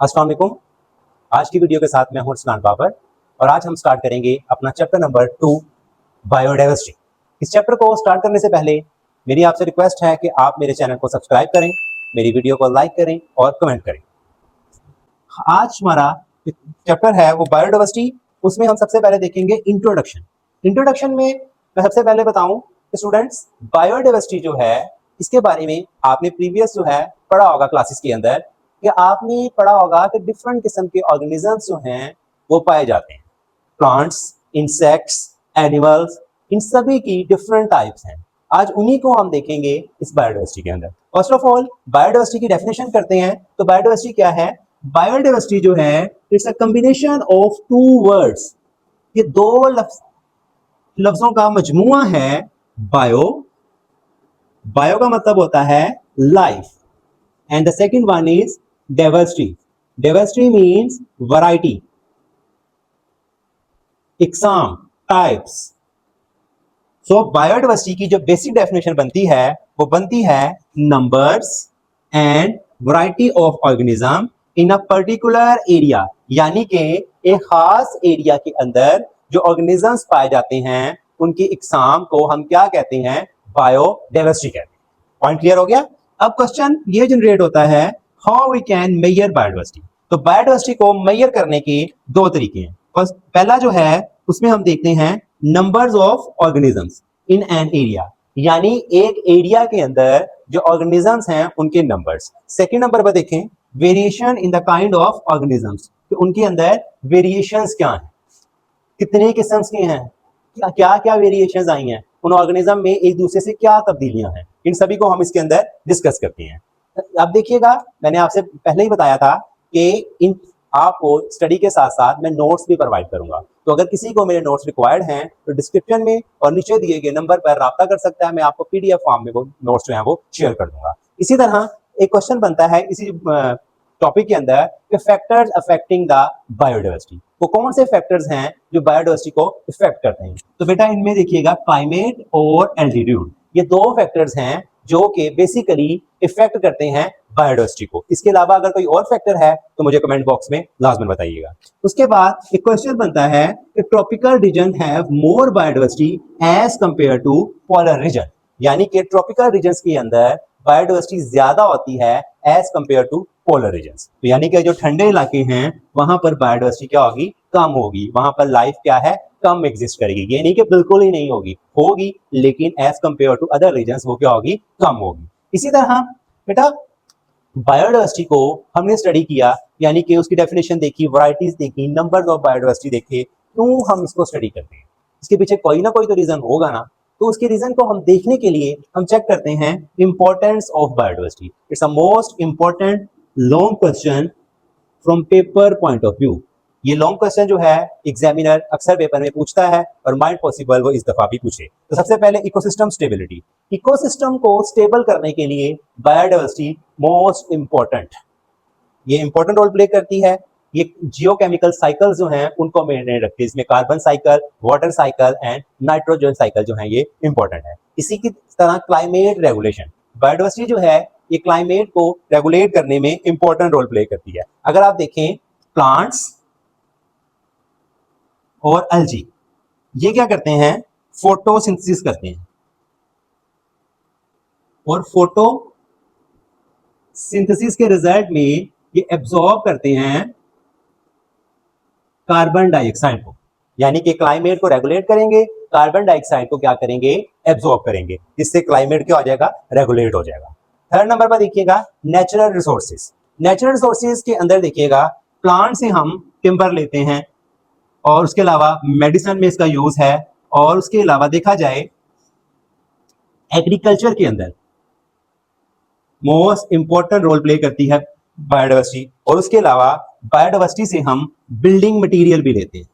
अस्सलाम वालेकुम। आज की वीडियो के साथ मैं हूं सुनान बाबर और आज हम स्टार्ट करेंगे अपना चैप्टर नंबर 2 बायोडाइवर्सिटी। इस चैप्टर को स्टार्ट करने से पहले मेरी आपसे रिक्वेस्ट है कि आप मेरे चैनल को सब्सक्राइब करें, मेरी वीडियो को लाइक करें और कमेंट करें। आज हमारा चैप्टर है वो बायोडाइवर्सिटी। उसमें हम सबसे पहले देखेंगे इंट्रोडक्शन। इंट्रोडक्शन में मैं सबसे पहले बताऊं कि स्टूडेंट्स बायोडाइवर्सिटी जो है इसके बारे में आपने प्रीवियस जो है पढ़ा होगा क्लासेस के अंदर, कि आपने पढ़ा होगा कि डिफरेंट किस्म के ऑर्गेनिजम्स जो हैं वो पाए जाते हैं। प्लांट्स, इंसेक्ट्स, एनिमल्स, इन सभी की डिफरेंट टाइप्स हैं। आज उन्हीं को हम देखेंगे इस बायोडाइवर्सिटी के अंदर। फर्स्ट ऑफ ऑल बायोडाइवर्सिटी की डेफिनेशन करते हैं। तो बायोडाइवर्सिटी क्या है? बायोडाइवर्सिटी जो है it's a combination of two words. ये दो लफ्जों का मजमुआ है। बायो, बायो का मतलब होता है life, and the second one is diversity. Diversity means variety, इकसाम, types. So biodiversity की जो बेसिक डेफिनेशन बनती है वो बनती है numbers and variety of organism in a particular area, यानी कि एक खास एरिया के अंदर जो ऑर्गेनिजम्स पाए जाते हैं उनकी इकसाम को हम क्या कहते हैं? बायोडाइवर्सिटी कहते हैं। पॉइंट क्लियर हो गया? अब क्वेश्चन ये जनरेट होता है, how we can measure biodiversity. तो बायोडाइवर्सिटी को मेजर करने के दो तरीके हैं। फर्स्ट, पहला जो है उसमें हम देखते हैं numbers of organisms in an area, यानी एक एरिया के अंदर जो ऑर्गेनिजम्स हैं उनके नंबर्स। सेकेंड नंबर पर देखें variation in the kind of organisms, तो उनके अंदर वेरिएशंस क्या हैं, कितने किस्म के हैं, क्या क्या वेरिएशंस आई हैं, उन ऑर्गेनिज्म में एक दूसरे से क्या तब्दीलियां हैं, इन सभी को हम इसके अंदर डिस्कस करते हैं। अब देखिएगा, मैंने आपसे पहले ही बताया था कि इन आपको स्टडी के साथ साथ मैं नोट्स भी प्रोवाइड करूंगा। तो अगर किसी को मेरे नोट्स रिक्वायर्ड हैं तो डिस्क्रिप्शन में और नीचे दिए गए नंबर पर राब्ता कर सकता है। मैं आपको पीडीएफ फॉर्म में वो नोट्स जो है वो शेयर कर दूंगा। इसी तरह एक क्वेश्चन बनता है इसी टॉपिक के अंदर कि फैक्टर्स अफेक्टिंग द बायोडाइवर्सिटी, वो कौन से फैक्टर्स हैं जो बायोडाइवर्सिटी को इफेक्ट करते हैं। तो बेटा इनमें देखिएगा क्लाइमेट और एल्टीट्यूड, ये दो फैक्टर्स हैं जो कि बेसिकली इफेक्ट करते हैं बायोडाइवर्सिटी को। इसके अलावा अगर कोई और फैक्टर है तो मुझे कमेंट बॉक्स में लाजमन बताइएगा। उसके बाद एक क्वेश्चन बनता है कि tropical region have more biodiversity as compare to polar region, यानी कि ट्रॉपिकल रीजन्स के अंदर बायोडाइवर्सिटी ज्यादा होती है as compare to polar regions. तो यानी कि जो ठंडे इलाके हैं वहां पर बायोडाइवर्सिटी क्या होगी? कम होगी। वहां पर लाइफ क्या है? कम एग्जिस्ट करेगी। ये नहीं कि बिल्कुल ही नहीं होगी, होगी, लेकिन as compare to other regions वो क्या होगी? कम होगी। इसी तरह बेटा बायोडाइवर्सिटी को हमने स्टडी किया, यानी कि उसकी डेफिनेशन देखी, वैरायटीज देखी, नंबर्स ऑफ बायोडाइवर्सिटी देखे। क्यों हम इसको स्टडी करते हैं? इसके पीछे कोई ना कोई तो रीजन होगा ना। तो उसके रीजन को हम देखने के लिए हम चेक करते हैं importance of biodiversity. It's a most important long question from paper point of view. ये लॉन्ग क्वेश्चन जो है एग्जामिनर अक्सर पेपर में पूछता है और माइंड पॉसिबल वो इस दफा भी पूछे। तो सबसे पहले इकोसिस्टम स्टेबिलिटी। इकोसिस्टम को स्टेबल करने के लिए बायोडाइवर्सिटी मोस्ट इंपॉर्टेंट, ये इंपॉर्टेंट रोल प्ले करती है। ये जियोकेमिकल साइकिल जो हैं उनको मेंटेन रखती है। इसमें carbon cycle, water cycle and nitrogen cycle जो है ये इंपॉर्टेंट है। इसी की तरह क्लाइमेट रेगुलेशन, बायोडाइवर्सिटी जो है ये क्लाइमेट को रेगुलेट करने में इंपॉर्टेंट रोल प्ले करती है। अगर आप देखें प्लांट्स और एल्गी, ये क्या करते हैं? फोटोसिंथेसिस करते हैं और फोटोसिंथेसिस के रिजल्ट में ये एब्जॉर्ब करते हैं कार्बन डाइऑक्साइड को, यानी कि क्लाइमेट को रेगुलेट करेंगे, कार्बन डाइऑक्साइड को क्या करेंगे? एब्जॉर्ब करेंगे, जिससे क्लाइमेट क्या हो जाएगा? रेगुलेट हो जाएगा। थर्ड नंबर पर देखिएगा नेचुरल रिसोर्सेज। नेचुरल रिसोर्सेज के अंदर देखिएगा प्लांट से हम टिम्बर लेते हैं और उसके अलावा मेडिसिन में इसका यूज है, और उसके अलावा देखा जाए एग्रीकल्चर के अंदर मोस्ट इंपॉर्टेंट रोल प्ले करती है बायोडाइवर्सिटी। और उसके अलावा बायोडाइवर्सिटी से हम बिल्डिंग मटेरियल भी लेते हैं।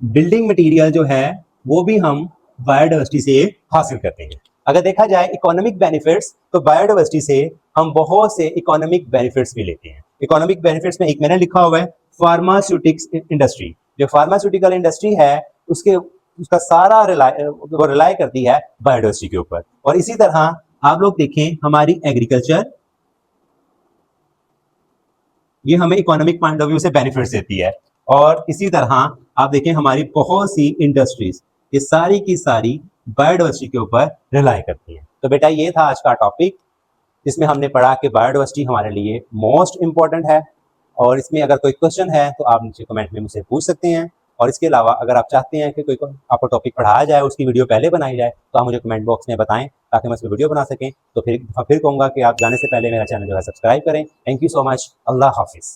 बिल्डिंग मटेरियल जो है वो भी हम बायोडाइवर्सिटी से हासिल करते हैं। अगर देखा जाए इकोनॉमिक बेनिफिट्स, तो बायोडाइवर्सिटी से हम बहुत से इकोनॉमिक बेनिफिट्स भी लेते हैं। इकोनॉमिक बेनिफिट्स में एक मैंने लिखा हुआ है फार्मास्यूटिक्स इंडस्ट्री। जो फार्मास्यूटिकल इंडस्ट्री है उसका सारा रिलाई करती है बायोडाइवर्सिटी के ऊपर। और इसी तरह आप लोग देखें हमारी एग्रीकल्चर ये हमें इकोनॉमिक पॉइंट ऑफ व्यू से बेनिफिट्स देती है। और इसी तरह आप देखें हमारी बहुत सी इंडस्ट्रीज ये सारी की सारी बायोडाइवर्सिटी के ऊपर रिलाई करती हैं। तो बेटा ये था आज का टॉपिक, जिसमें हमने पढ़ा कि बायोडाइवर्सिटी हमारे लिए मोस्ट इंपॉर्टेंट है। और इसमें अगर कोई क्वेश्चन है तो आप नीचे कमेंट में मुझसे पूछ सकते हैं। और इसके अलावा अगर आप चाहते हैं कि कोई आपको टॉपिक पढ़ाया जाए, उसकी वीडियो पहले बनाई जाए, तो आप मुझे कमेंट बॉक्स में बताएं ताकि मैं उस पर वीडियो बना सकें। तो फिर कहूँगा कि आप जाने से पहले मेरा चैनल जो है सब्सक्राइब करें। Thank you so much. अल्लाह हाफिज़।